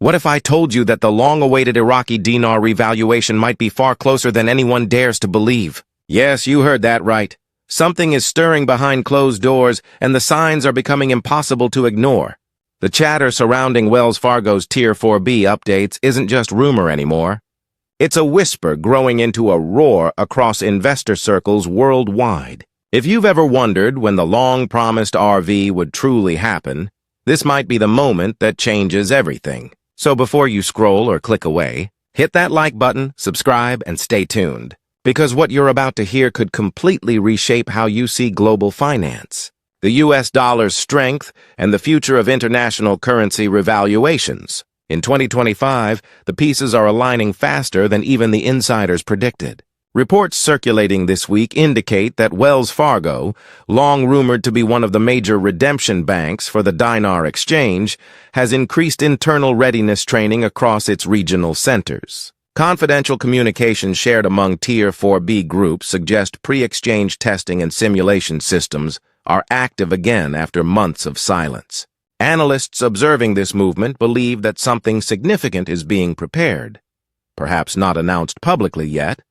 What if I told you that the long-awaited Iraqi dinar revaluation might be far closer than anyone dares to believe? Yes, you heard that right. Something is stirring behind closed doors, and the signs are becoming impossible to ignore. The chatter surrounding Wells Fargo's Tier 4B updates isn't just rumor anymore. It's a whisper growing into a roar across investor circles worldwide. If you've ever wondered when the long-promised RV would truly happen, this might be the moment that changes everything. So before you scroll or click away, hit that like button, subscribe, and stay tuned. Because what you're about to hear could completely reshape how you see global finance, the U.S. dollar's strength, and the future of international currency revaluations. In 2025, the pieces are aligning faster than even the insiders predicted. Reports circulating this week indicate that Wells Fargo, long rumored to be one of the major redemption banks for the dinar exchange, has increased internal readiness training across its regional centers. Confidential communications shared among Tier 4B groups suggest pre-exchange testing and simulation systems are active again after months of silence. Analysts observing this movement believe that something significant is being prepared, perhaps not announced publicly yet,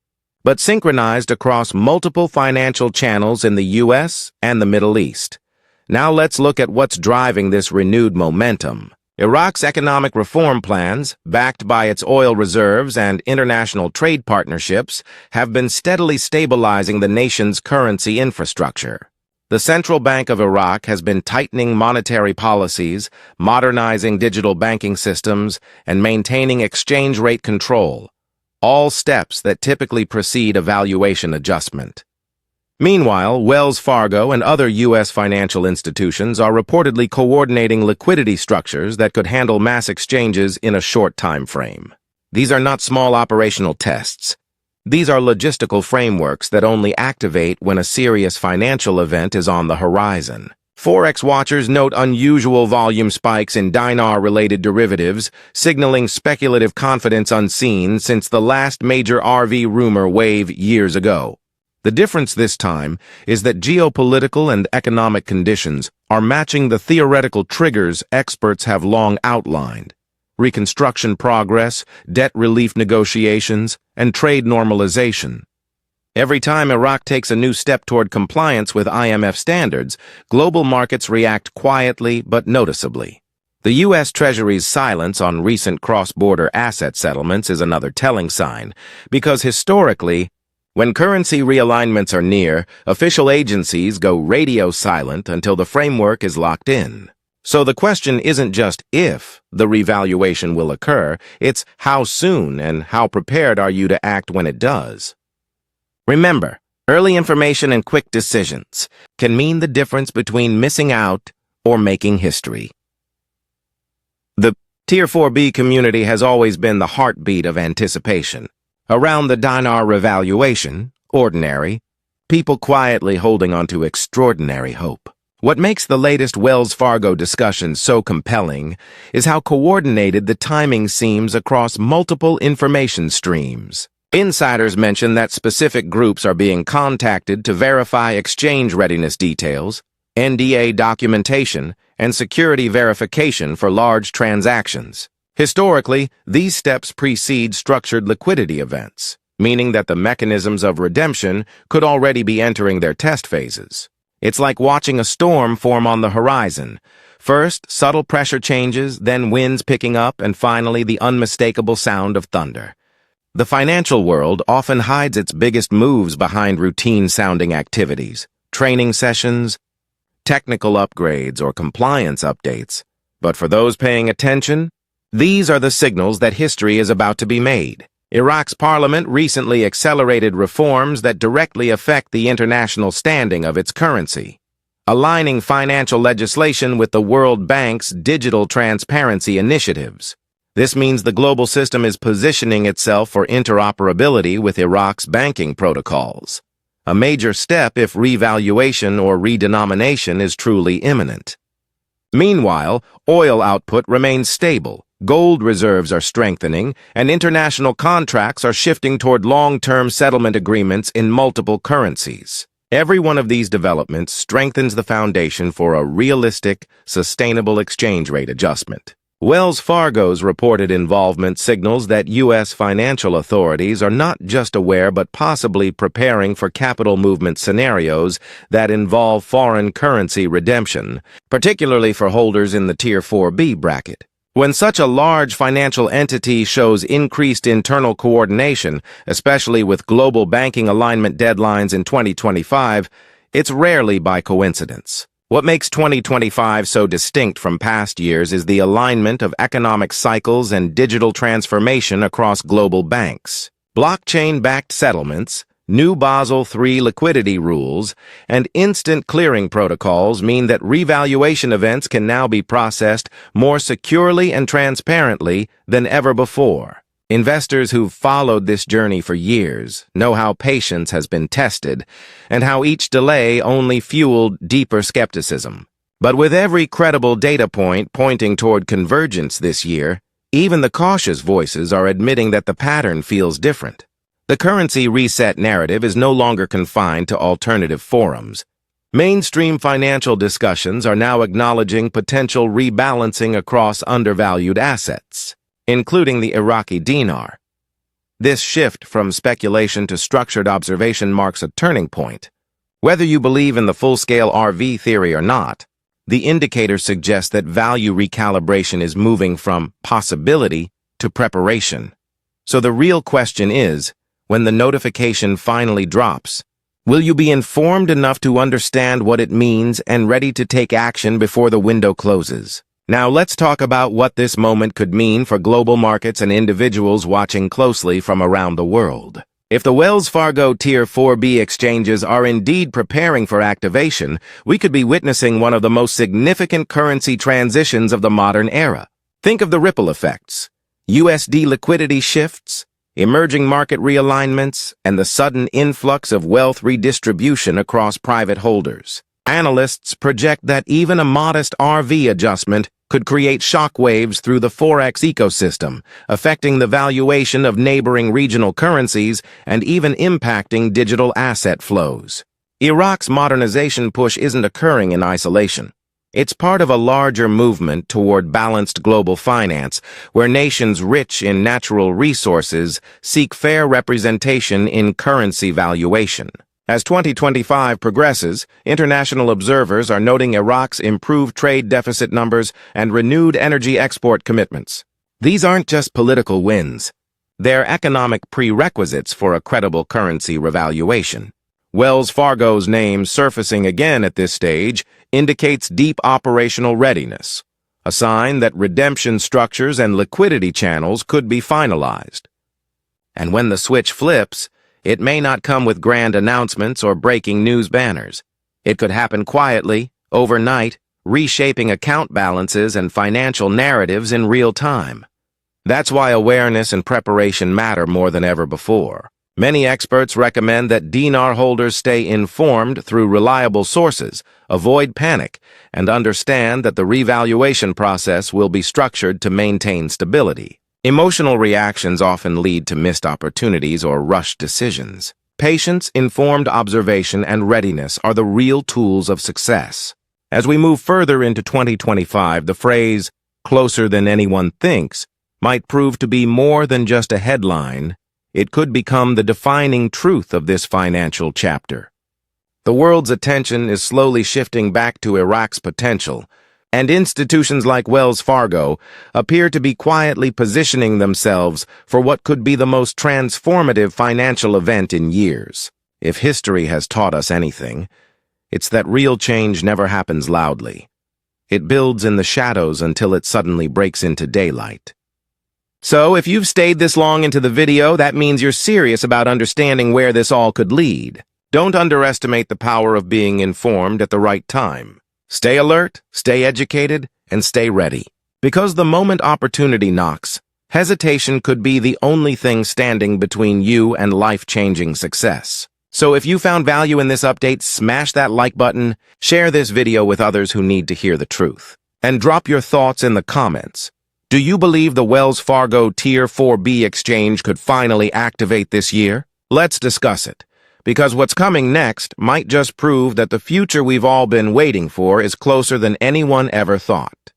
but synchronized across multiple financial channels in the U.S. and the Middle East. Now let's look at what's driving this renewed momentum. Iraq's economic reform plans, backed by its oil reserves and international trade partnerships, have been steadily stabilizing the nation's currency infrastructure. The Central Bank of Iraq has been tightening monetary policies, modernizing digital banking systems, and maintaining exchange rate control, all steps that typically precede a valuation adjustment. Meanwhile, Wells Fargo and other U.S. financial institutions are reportedly coordinating liquidity structures that could handle mass exchanges in a short time frame. These are not small operational tests. These are logistical frameworks that only activate when a serious financial event is on the horizon. Forex watchers note unusual volume spikes in dinar-related derivatives, signaling speculative confidence unseen since the last major RV rumor wave years ago. The difference this time is that geopolitical and economic conditions are matching the theoretical triggers experts have long outlined: reconstruction progress, debt relief negotiations, and trade normalization. Every time Iraq takes a new step toward compliance with IMF standards, global markets react quietly but noticeably. The U.S. Treasury's silence on recent cross-border asset settlements is another telling sign, because historically, when currency realignments are near, official agencies go radio silent until the framework is locked in. So the question isn't just if the revaluation will occur, it's how soon and how prepared are you to act when it does. Remember, early information and quick decisions can mean the difference between missing out or making history. The Tier 4B community has always been the heartbeat of anticipation. Around the dinar revaluation, ordinary, people quietly holding on to extraordinary hope. What makes the latest Wells Fargo discussion so compelling is how coordinated the timing seems across multiple information streams. Insiders mention that specific groups are being contacted to verify exchange readiness details, NDA documentation, and security verification for large transactions. Historically, these steps precede structured liquidity events, meaning that the mechanisms of redemption could already be entering their test phases. It's like watching a storm form on the horizon. First, subtle pressure changes, then winds picking up, and finally the unmistakable sound of thunder. The financial world often hides its biggest moves behind routine-sounding activities, training sessions, technical upgrades, or compliance updates. But for those paying attention, these are the signals that history is about to be made. Iraq's parliament recently accelerated reforms that directly affect the international standing of its currency, aligning financial legislation with the World Bank's digital transparency initiatives. This means the global system is positioning itself for interoperability with Iraq's banking protocols, a major step if revaluation or redenomination is truly imminent. Meanwhile, oil output remains stable, gold reserves are strengthening, and international contracts are shifting toward long-term settlement agreements in multiple currencies. Every one of these developments strengthens the foundation for a realistic, sustainable exchange rate adjustment. Wells Fargo's reported involvement signals that U.S. financial authorities are not just aware but possibly preparing for capital movement scenarios that involve foreign currency redemption, particularly for holders in the Tier 4B bracket. When such a large financial entity shows increased internal coordination, especially with global banking alignment deadlines in 2025, it's rarely by coincidence. What makes 2025 so distinct from past years is the alignment of economic cycles and digital transformation across global banks. Blockchain-backed settlements, new Basel III liquidity rules, and instant clearing protocols mean that revaluation events can now be processed more securely and transparently than ever before. Investors who've followed this journey for years know how patience has been tested and how each delay only fueled deeper skepticism. But with every credible data point pointing toward convergence this year, even the cautious voices are admitting that the pattern feels different. The currency reset narrative is no longer confined to alternative forums. Mainstream financial discussions are now acknowledging potential rebalancing across undervalued assets, including the Iraqi dinar. This shift from speculation to structured observation marks a turning point. Whether you believe in the full-scale RV theory or not, the indicator suggests that value recalibration is moving from possibility to preparation. So the real question is, when the notification finally drops, will you be informed enough to understand what it means and ready to take action before the window closes? Now let's talk about what this moment could mean for global markets and individuals watching closely from around the world. If the Wells Fargo Tier 4B exchanges are indeed preparing for activation, we could be witnessing one of the most significant currency transitions of the modern era. Think of the ripple effects: USD liquidity shifts, emerging market realignments, and the sudden influx of wealth redistribution across private holders. Analysts project that even a modest RV adjustment could create shockwaves through the Forex ecosystem, affecting the valuation of neighboring regional currencies and even impacting digital asset flows. Iraq's modernization push isn't occurring in isolation. It's part of a larger movement toward balanced global finance, where nations rich in natural resources seek fair representation in currency valuation. As 2025 progresses, international observers are noting Iraq's improved trade deficit numbers and renewed energy export commitments. These aren't just political wins. They're economic prerequisites for a credible currency revaluation. Wells Fargo's name surfacing again at this stage indicates deep operational readiness, a sign that redemption structures and liquidity channels could be finalized. And when the switch flips, it may not come with grand announcements or breaking news banners. It could happen quietly, overnight, reshaping account balances and financial narratives in real time. That's why awareness and preparation matter more than ever before. Many experts recommend that dinar holders stay informed through reliable sources, avoid panic, and understand that the revaluation process will be structured to maintain stability. Emotional reactions often lead to missed opportunities or rushed decisions. Patience, informed observation, and readiness are the real tools of success. As we move further into 2025, the phrase, "closer than anyone thinks," might prove to be more than just a headline. It could become the defining truth of this financial chapter. The world's attention is slowly shifting back to Iraq's potential, and institutions like Wells Fargo appear to be quietly positioning themselves for what could be the most transformative financial event in years. If history has taught us anything, it's that real change never happens loudly. It builds in the shadows until it suddenly breaks into daylight. So, if you've stayed this long into the video, that means you're serious about understanding where this all could lead. Don't underestimate the power of being informed at the right time. Stay alert, stay educated, and stay ready. Because the moment opportunity knocks, hesitation could be the only thing standing between you and life-changing success. So if you found value in this update, smash that like button, share this video with others who need to hear the truth, and drop your thoughts in the comments. Do you believe the Wells Fargo Tier 4B exchange could finally activate this year? Let's discuss it. Because what's coming next might just prove that the future we've all been waiting for is closer than anyone ever thought.